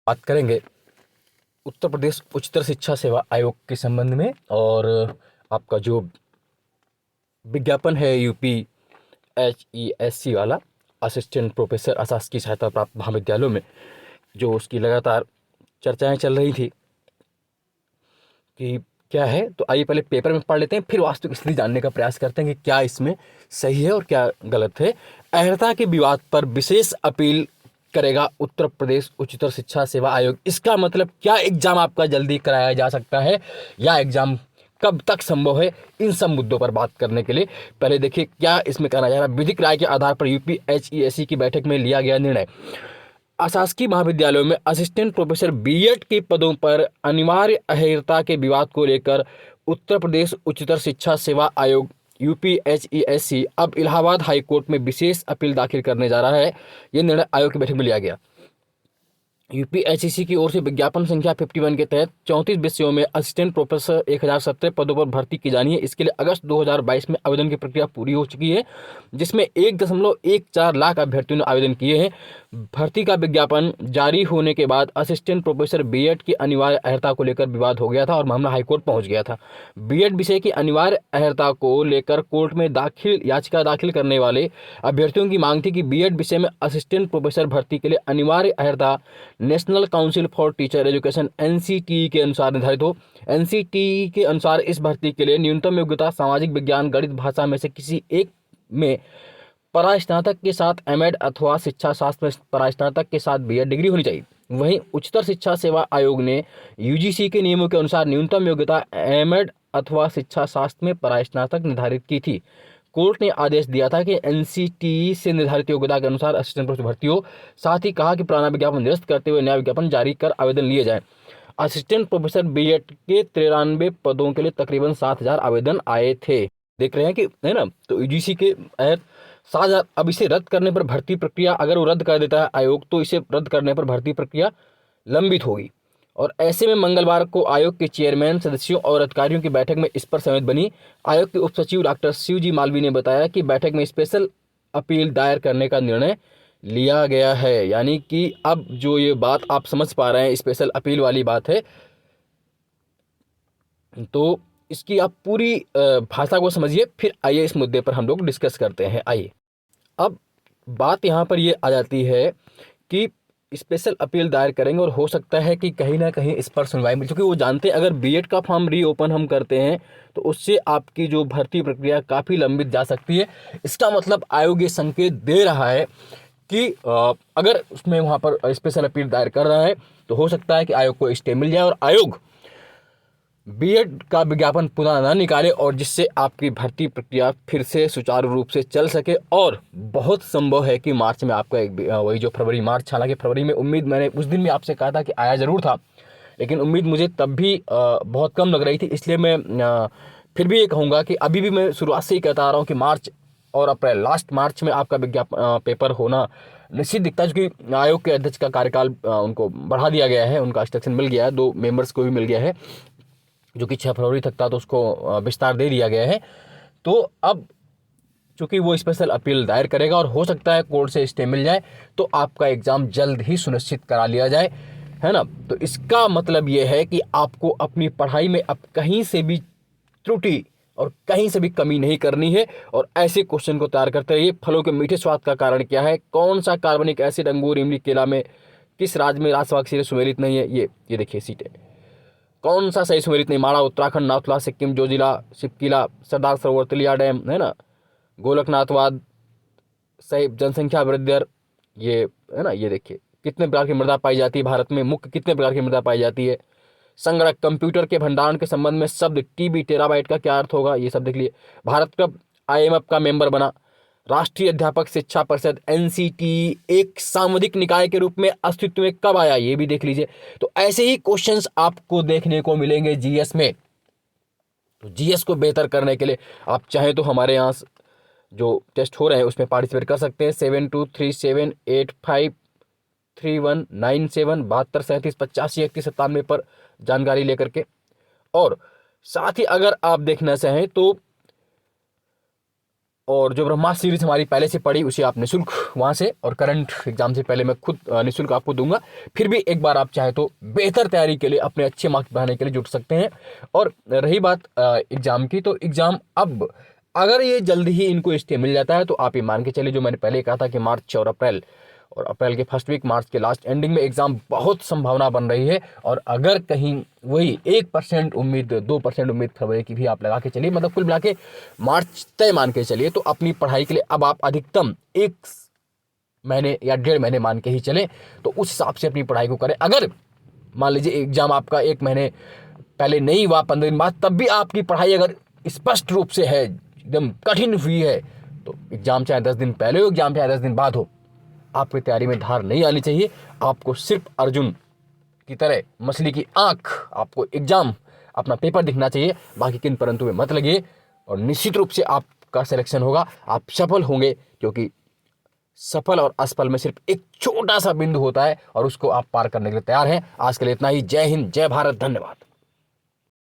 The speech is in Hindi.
बात करेंगे उत्तर प्रदेश उच्चतर शिक्षा सेवा आयोग के संबंध में। और आपका जो विज्ञापन है UPHESC वाला असिस्टेंट प्रोफेसर अशासकीय सहायता प्राप्त महाविद्यालयों में, जो उसकी लगातार चर्चाएं चल रही थी कि क्या है, तो आइए पहले पेपर में पढ़ लेते हैं, फिर वास्तविक स्थिति जानने का प्रयास करते हैं कि क्या इसमें सही है और क्या गलत है। अहर्ता के विवाद पर विशेष अपील करेगा उत्तर प्रदेश उच्चतर शिक्षा सेवा आयोग। इसका मतलब क्या एग्जाम आपका जल्दी कराया जा सकता है या एग्जाम कब तक संभव है, इन सब मुद्दों पर बात करने के लिए पहले देखिए क्या इसमें कहना जा रहा है। विधिक राय के आधार पर UPHESC की बैठक में लिया गया निर्णय। अशासकीय महाविद्यालयों में असिस्टेंट प्रोफेसर बीएड के पदों पर अनिवार्य अहर्ता के विवाद को लेकर उत्तर प्रदेश उच्चतर शिक्षा सेवा आयोग UPHESC अब इलाहाबाद हाई कोर्ट में विशेष अपील दाखिल करने जा रहा है। यह निर्णय आयोग की बैठक में लिया गया। UPHESC की ओर से विज्ञापन संख्या 51 के तहत 34 विषयों में असिस्टेंट प्रोफेसर 1017 पदों पर भर्ती की जानी है। इसके लिए अगस्त 2022 में आवेदन की प्रक्रिया पूरी हो चुकी है, जिसमें 1.14 लाख अभ्यर्थियों ने आवेदन किए हैं। भर्ती का विज्ञापन जारी होने के बाद असिस्टेंट प्रोफेसर बीएड की अनिवार्य अहर्ता को लेकर विवाद हो गया था और मामला हाईकोर्ट पहुंच गया था। बीएड विषय की अनिवार्य अहर्ता को लेकर कोर्ट में याचिका दाखिल करने वाले अभ्यर्थियों की मांग थी कि बीएड विषय में असिस्टेंट प्रोफेसर भर्ती के लिए अनिवार्य अहर्ता national council for teacher education NCTE के अनुसार निर्धारित हो। NCTE के अनुसार इस भर्ती के लिए न्यूनतम योग्यता सामाजिक विज्ञान, गणित, भाषा में से किसी एक में परास्नातक के साथ एमएड अथवा शिक्षा शास्त्र में परास्नातक के साथ बीएड डिग्री होनी चाहिए। वहीं उच्चतर शिक्षा सेवा आयोग ने UGC के नियमों के अनुसार न्यूनतम योग्यता एमएड अथवा शिक्षा शास्त्र में परास्नातक निर्धारित की थी। कोर्ट ने आदेश दिया था कि NCTE से निर्धारित योग्यता के अनुसार असिस्टेंट प्रोफेसर भर्ती हो। साथ ही कहा कि पुराना विज्ञापन निरस्त करते हुए नया विज्ञापन जारी कर आवेदन लिए जाएं। असिस्टेंट प्रोफेसर बीएड के 93 पदों के लिए तकरीबन 7,000 आवेदन आए थे। देख रहे हैं कि है ना, तो UGC के 7,000। अब इसे रद्द करने पर भर्ती प्रक्रिया, अगर वो रद्द कर देता है आयोग, तो इसे रद्द करने पर भर्ती प्रक्रिया लंबित होगी। और ऐसे में मंगलवार को आयोग के चेयरमैन, सदस्यों और अधिकारियों की बैठक में इस पर सहमति बनी। आयोग के उप सचिव डॉक्टर शिवजी मालवी ने बताया कि बैठक में स्पेशल अपील दायर करने का निर्णय लिया गया है। यानी कि अब जो ये बात आप समझ पा रहे हैं, स्पेशल अपील वाली बात है, तो इसकी आप पूरी भाषा को समझिए, फिर आइए इस मुद्दे पर हम लोग डिस्कस करते हैं। आइए, अब बात यहाँ पर ये आ जाती है कि स्पेशल अपील दायर करेंगे और हो सकता है कि कहीं ना कहीं इस पर सुनवाई मिले, क्योंकि वो जानते हैं अगर बीएड का फॉर्म रीओपन हम करते हैं तो उससे आपकी जो भर्ती प्रक्रिया काफ़ी लंबित जा सकती है। इसका मतलब आयोग ये संकेत दे रहा है कि अगर उसमें वहाँ पर स्पेशल अपील दायर कर रहा है तो हो सकता है कि आयोग को स्टे मिल जाए और आयोग बीएड का विज्ञापन पुनः न निकाले, और जिससे आपकी भर्ती प्रक्रिया फिर से सुचारू रूप से चल सके। और बहुत संभव है कि मार्च में आपका वही जो फरवरी मार्च, हालांकि फरवरी में उम्मीद, मैंने उस दिन भी आपसे कहा था कि आया ज़रूर था, लेकिन उम्मीद मुझे तब भी बहुत कम लग रही थी। इसलिए मैं फिर भी ये कहूँगा कि अभी भी मैं शुरुआत से ही कहता आ रहा हूँ कि मार्च और अप्रैल, लास्ट मार्च में आपका विज्ञापन पेपर होना निश्चित दिखता है, क्योंकि आयोग के अध्यक्ष का कार्यकाल उनको बढ़ा दिया गया है, उनका इंस्ट्रक्शन मिल गया है, 2 मेंबर्स को भी मिल गया है, जो कि 6 फरवरी तक था, तो उसको विस्तार दे दिया गया है। तो अब चूंकि वो स्पेशल अपील दायर करेगा और हो सकता है कोर्ट से स्टे मिल जाए, तो आपका एग्ज़ाम जल्द ही सुनिश्चित करा लिया जाए, है ना। तो इसका मतलब ये है कि आपको अपनी पढ़ाई में अब कहीं से भी त्रुटि और कहीं से भी कमी नहीं करनी है, और ऐसे क्वेश्चन को तैयार करते रहिए। फलों के मीठे स्वाद का कारण क्या है, कौन सा कार्बनिक एसिड अंगूर, इमली, केला में किस राज्य में राजसभा की सीटें सुमेलित नहीं है, ये देखिए सीटें। कौन सा सही सुमेलित नहीं, माणा उत्तराखंड, नाथुला सिक्किम, जोजिला शिवकिला, सरदार सरोवर, तिलिया डैम, है ना, गोलकनाथवाद, सही जनसंख्या वृद्धि दर, ये है ना, ये देखिए कितने प्रकार की मृदा पाई जाती है भारत में, मुख्य कितने प्रकार की मृदा पाई जाती है। संगणक, कंप्यूटर के भंडारण के संबंध में शब्द टीबी, टेराबाइट का क्या अर्थ होगा, ये सब देख लिए। भारत कब IMF का मेंबर बना। राष्ट्रीय अध्यापक शिक्षा परिषद NCTE एक सामुदायिक निकाय के रूप में अस्तित्व में कब आया, ये भी देख लीजिए। तो ऐसे ही क्वेश्चंस आपको देखने को मिलेंगे GS में। तो GS को बेहतर करने के लिए आप चाहें तो हमारे यहाँ जो टेस्ट हो रहे हैं उसमें पार्टिसिपेट कर सकते हैं। 7237853197 723785 पर जानकारी लेकर के। और साथ ही अगर आप देखना चाहें तो और जो ब्रह्मास्त्र सीरीज हमारी पहले से पड़ी उसे आप निःशुल्क वहाँ से, और करंट एग्जाम से पहले मैं खुद निःशुल्क आपको दूंगा। फिर भी एक बार आप चाहे तो बेहतर तैयारी के लिए, अपने अच्छे मार्क्स बढ़ाने के लिए जुट सकते हैं। और रही बात एग्ज़ाम की, तो एग्ज़ाम अब अगर ये जल्दी ही इनको स्टे मिल जाता है तो आप ये मान के चलिए, जो मैंने पहले कहा था कि मार्च और अप्रैल के फर्स्ट वीक, मार्च के लास्ट एंडिंग में एग्ज़ाम बहुत संभावना बन रही है। और अगर कहीं वही 1% उम्मीद, 2% उम्मीद फरवरी की भी आप लगा के चलिए, मतलब कुल मिला के मार्च तय मान के चलिए, तो अपनी पढ़ाई के लिए अब आप अधिकतम 1 महीने या 1.5 महीने मान के ही चलें। तो उस हिसाब से अपनी पढ़ाई को करें। अगर मान लीजिए एग्ज़ाम आपका 1 महीने पहले नहीं हुआ, 15 दिन बाद, तब भी आपकी पढ़ाई अगर स्पष्ट रूप से है, एकदम कठिन हुई है, तो एग्ज़ाम चाहे 10 दिन पहले हो, एग्ज़ाम चाहे 10 दिन बाद हो, आपकी तैयारी में धार नहीं आनी चाहिए। आपको सिर्फ अर्जुन की तरह मछली की आंख, आपको एग्ज़ाम अपना पेपर दिखना चाहिए। बाकी किन परंतु में मत लगिए, और निश्चित रूप से आपका सिलेक्शन होगा, आप सफल होंगे। क्योंकि सफल और असफल में सिर्फ एक छोटा सा बिंदु होता है, और उसको आप पार करने के लिए तैयार हैं। आज के लिए इतना ही। जय हिंद, जय भारत, धन्यवाद।